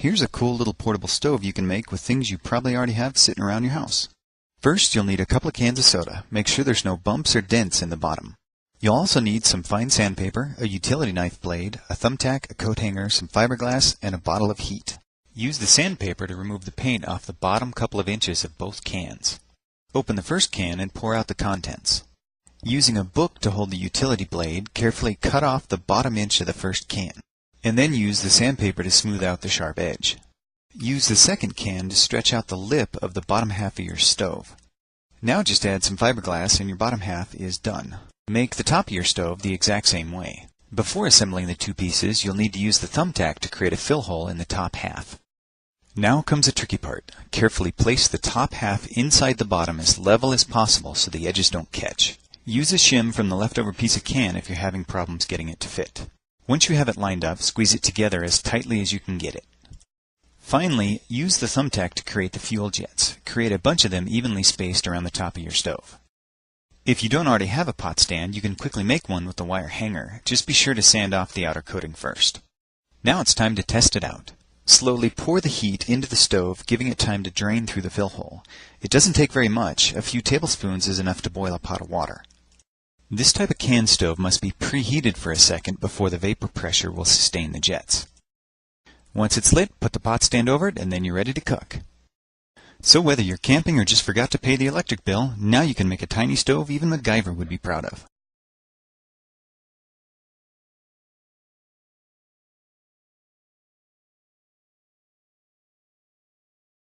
Here's a cool little portable stove you can make with things you probably already have sitting around your house. First, you'll need a couple of cans of soda. Make sure there's no bumps or dents in the bottom. You'll also need some fine sandpaper, a utility knife blade, a thumbtack, a coat hanger, some fiberglass, and a bottle of heat. Use the sandpaper to remove the paint off the bottom couple of inches of both cans. Open the first can and pour out the contents. Using a book to hold the utility blade, carefully cut off the bottom inch of the first can, and then use the sandpaper to smooth out the sharp edge. Use the second can to stretch out the lip of the bottom half of your stove. Now just add some fiberglass and your bottom half is done. Make the top of your stove the exact same way. Before assembling the two pieces, you'll need to use the thumbtack to create a fill hole in the top half. Now comes the tricky part. Carefully place the top half inside the bottom as level as possible so the edges don't catch. Use a shim from the leftover piece of can if you're having problems getting it to fit. Once you have it lined up, squeeze it together as tightly as you can get it. Finally, use the thumbtack to create the fuel jets. Create a bunch of them evenly spaced around the top of your stove. If you don't already have a pot stand, you can quickly make one with the wire hanger. Just be sure to sand off the outer coating first. Now it's time to test it out. Slowly pour the heat into the stove, giving it time to drain through the fill hole. It doesn't take very much. A few tablespoons is enough to boil a pot of water. This type of can stove must be preheated for a second before the vapor pressure will sustain the jets. Once it's lit, put the pot stand over it and then you're ready to cook. So whether you're camping or just forgot to pay the electric bill, now you can make a tiny stove even MacGyver would be proud of.